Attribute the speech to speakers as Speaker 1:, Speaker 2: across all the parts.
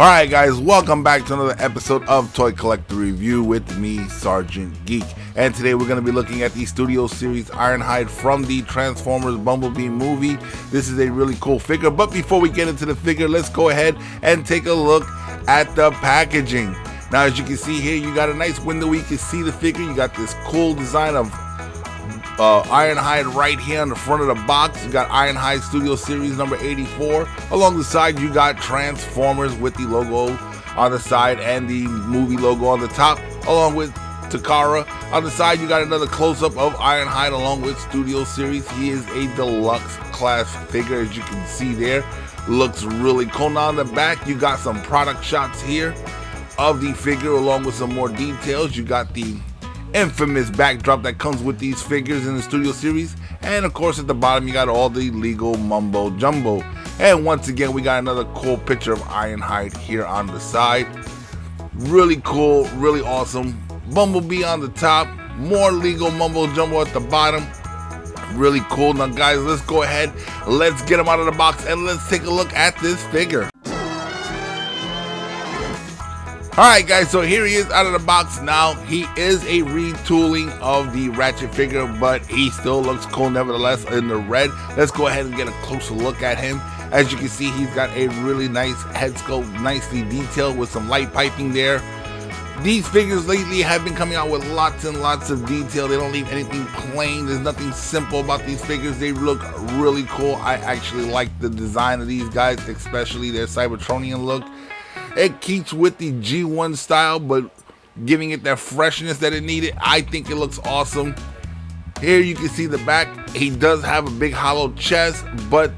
Speaker 1: Alright guys, welcome back to another episode of Toy Collector Review with me, Sergeant Geek. And today we're going to be looking at the Studio Series Ironhide from the Transformers Bumblebee movie. This is a really cool figure, but before we get into the figure, let's go ahead and take a look at the packaging. Now as you can see here, you got a nice window where you can see the figure. You got this cool design of Ironhide right here on the front of the box. You got Ironhide Studio Series number 84. Along the side, you got Transformers with the logo on the side and the movie logo on the top, along with Takara. On the side, you got another close-up of Ironhide along with Studio Series. He is a deluxe class figure, as you can see there. Looks really cool. Now on the back, you got some product shots here of the figure along with some more details. You got the infamous backdrop that comes with these figures in the Studio Series, and of course at the bottom you got all the legal mumbo jumbo. And once again, we got another cool picture of Ironhide here on the side. Really cool, really awesome. Bumblebee on the top, more legal mumbo jumbo at the bottom. Really cool. Now guys, let's go ahead, let's get them out of the box and let's take a look at this figure. Alright guys, so here he is out of the box now. He is a retooling of the Ratchet figure, but he still looks cool nevertheless in the red. Let's go ahead and get a closer look at him. As you can see, he's got a really nice head sculpt, nicely detailed with some light piping there. These figures lately have been coming out with lots and lots of detail. They don't leave anything plain. There's nothing simple about these figures. They look really cool. I actually like the design of these guys, especially their Cybertronian look. It keeps with the G1 style, but giving it that freshness that it needed. I think it looks awesome. Here you can see the back. He does have a big hollow chest, but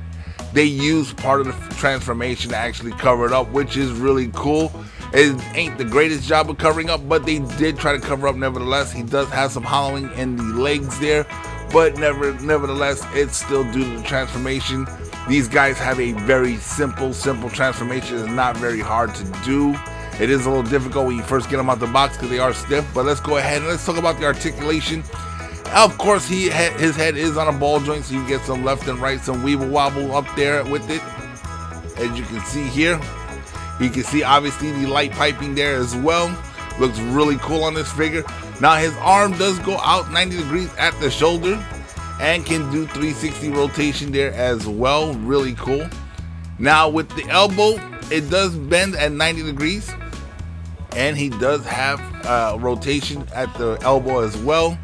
Speaker 1: they use part of the transformation to actually cover it up, which is really cool. It ain't the greatest job of covering up, but they did try to cover up nevertheless. He does have some hollowing in the legs there, but nevertheless, it's still due to the transformation. These guys have a very simple transformation. It's not very hard to do. It is a little difficult when you first get them out the box because they are stiff, but let's go ahead and let's talk about the articulation. Of course, his head is on a ball joint, so you get some left and right, some weeble wobble up there with it. As you can see here, you can see obviously the light piping there as well. Looks really cool on this figure. Now his arm does go out 90 degrees at the shoulder and can do 360 rotation there as well. Really cool. Now with the elbow, it does bend at 90 degrees, and he does have rotation at the elbow as well.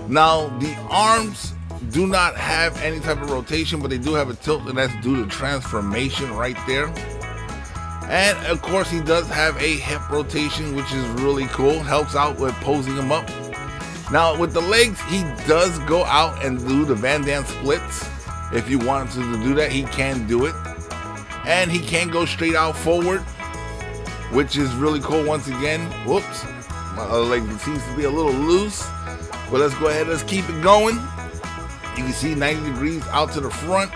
Speaker 1: Now the arms do not have any type of rotation, but they do have a tilt, and that's due to transformation right there. And of course he does have a hip rotation, which is really cool. Helps out with posing him up. Now with the legs, he does go out and do the Van Damme splits. If you wanted to do that, he can do it. And he can go straight out forward, which is really cool. Once again, whoops, my other leg seems to be a little loose. But let's go ahead, let's keep it going. You can see 90 degrees out to the front.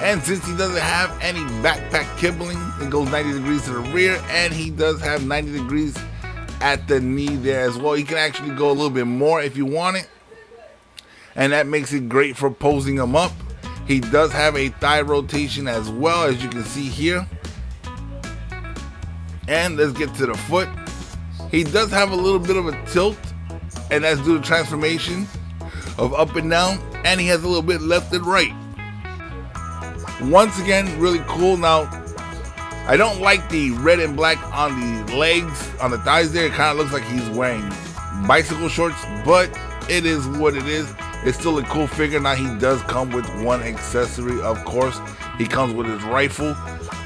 Speaker 1: And since he doesn't have any backpack kibbling, it goes 90 degrees to the rear, and he does have 90 degrees at the knee there as well. You can actually go a little bit more if you want it, and that makes it great for posing him up. He does have a thigh rotation as well, as you can see here. And let's get to the foot. He does have a little bit of a tilt, and that's due to transformation of up and down, and he has a little bit left and right. Once again, really cool. Now I don't like the red and black on the legs, on the thighs there. It kind of looks like he's wearing bicycle shorts, but it is what it is. It's still a cool figure. Now he does come with one accessory, of course. He comes with his rifle.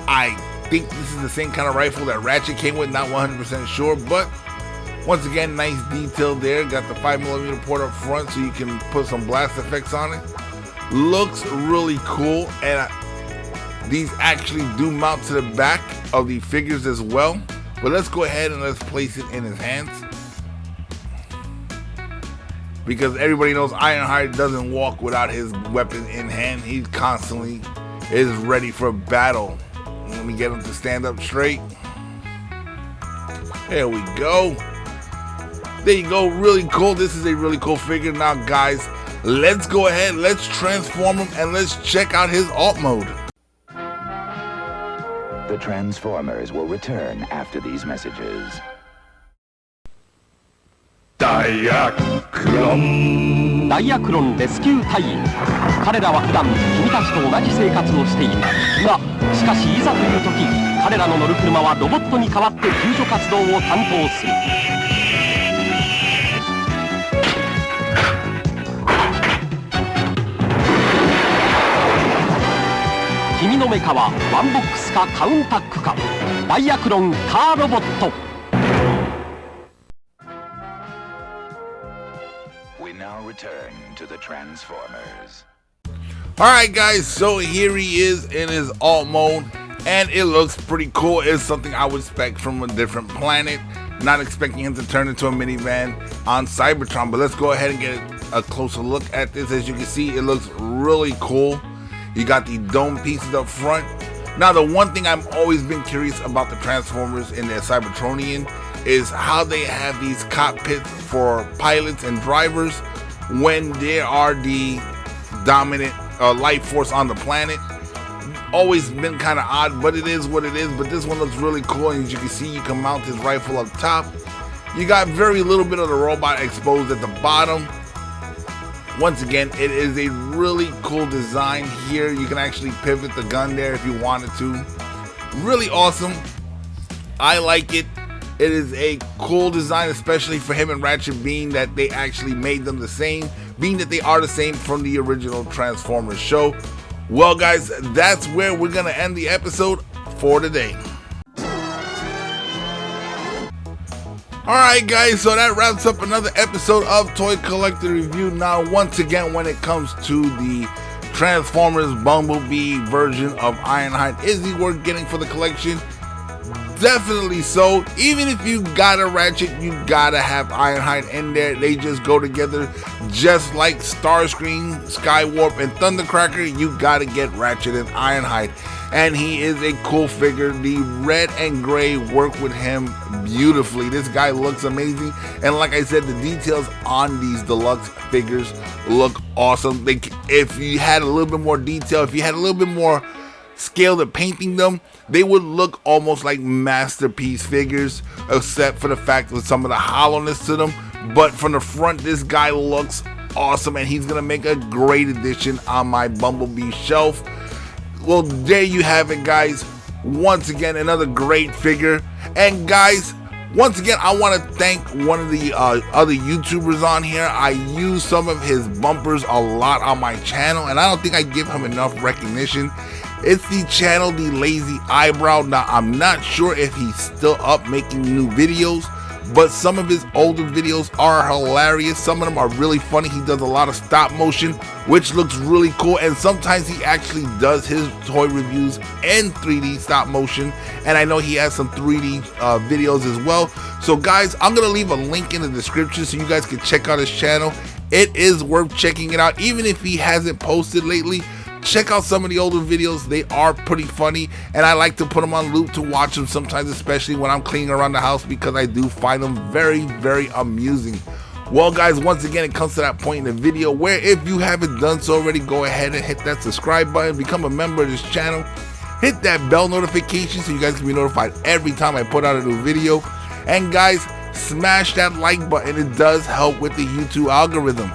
Speaker 1: I think this is the same kind of rifle that Ratchet came with, not 100% sure, but once again, nice detail there. Got the 5mm port up front so you can put some blast effects on it. Looks really cool, and these actually do mount to the back of the figures as well. But let's go ahead and let's place it in his hands, because everybody knows Ironhide doesn't walk without his weapon in hand. He constantly is ready for battle. Let me get him to stand up straight. There we go. There you go. Really cool. This is a really cool figure. Now guys, let's go ahead, let's transform him, and let's check out his alt mode.
Speaker 2: The Transformers will return after these messages.
Speaker 3: ダイヤクロンレスキュー隊員。彼らは普段君たちと同じ生活をしていたが、しかしいざという時、彼らの乗る車はロボットに代わって救助活動を担当する。君のメカはワンボックスかカウンタックか。ダイヤクロンカーロボット。
Speaker 2: Now return to the Transformers.
Speaker 1: Alright guys, so here he is in his alt mode, and it looks pretty cool. It's something I would expect from a different planet. Not expecting him to turn into a minivan on Cybertron, but let's go ahead and get a closer look at this. As you can see, it looks really cool. You got the dome pieces up front. Now the one thing I've always been curious about the Transformers in their Cybertronian is how they have these cockpits for pilots and drivers when they are the dominant life force on the planet. Always been kind of odd, but it is what it is. But this one looks really cool, and as you can see, you can mount his rifle up top. You got very little bit of the robot exposed at the bottom. Once again, it is a really cool design here. You can actually pivot the gun there if you wanted to. Really awesome. I like it. It is a cool design, especially for him and Ratchet, being that they actually made them the same, being that they are the same from the original Transformers show. Well guys, that's where we're gonna end the episode for today. Alright guys, so that wraps up another episode of Toy Collector Review. Now once again, when it comes to the Transformers Bumblebee version of Ironhide, is he worth getting for the collection? Definitely so. Even if you got a Ratchet, you gotta have Ironhide in there. They just go together, just like Starscream, Skywarp, and Thundercracker. You gotta get Ratchet and Ironhide, and he is a cool figure. The red and gray work with him beautifully. This guy looks amazing, and like I said, the details on these deluxe figures look awesome. If you had a little bit more detail, if you had a little bit more scale to painting them, they would look almost like masterpiece figures, except for the fact of some of the hollowness to them. But from the front, this guy looks awesome, and he's gonna make a great addition on my Bumblebee shelf. Well, there you have it guys. Once again, another great figure. And guys, once again, I want to thank one of the other YouTubers on here. I use some of his bumpers a lot on my channel, and I don't think I give him enough recognition. It's the channel, the Lazy Eyebrow. Now, I'm not sure if he's still up making new videos, but some of his older videos are hilarious. Some of them are really funny. He does a lot of stop motion, which looks really cool, and sometimes he actually does his toy reviews in 3D stop motion, and I know he has some 3D videos as well. So guys, I'm gonna leave a link in the description so you guys can check out his channel. It is worth checking it out, even if he hasn't posted lately. Check out some of the older videos. They are pretty funny, and I like to put them on loop to watch them sometimes, especially when I'm cleaning around the house, because I do find them very, very amusing. Well guys, once again, it comes to that point in the video where if you haven't done so already, go ahead and hit that subscribe button, become a member of this channel, hit that bell notification so you guys can be notified every time I put out a new video. And guys, smash that like button. It does help with the YouTube algorithm.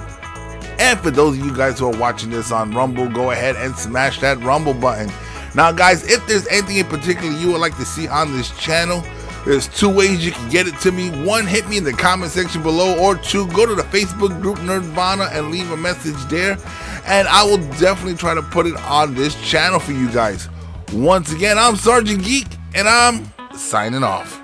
Speaker 1: And for those of you guys who are watching this on Rumble, go ahead and smash that Rumble button. Now guys, if there's anything in particular you would like to see on this channel, there's two ways you can get it to me. One, hit me in the comment section below, or two, go to the Facebook group Nerdvana and leave a message there, and I will definitely try to put it on this channel for you guys. Once again, I'm Sergeant Geek, and I'm signing off.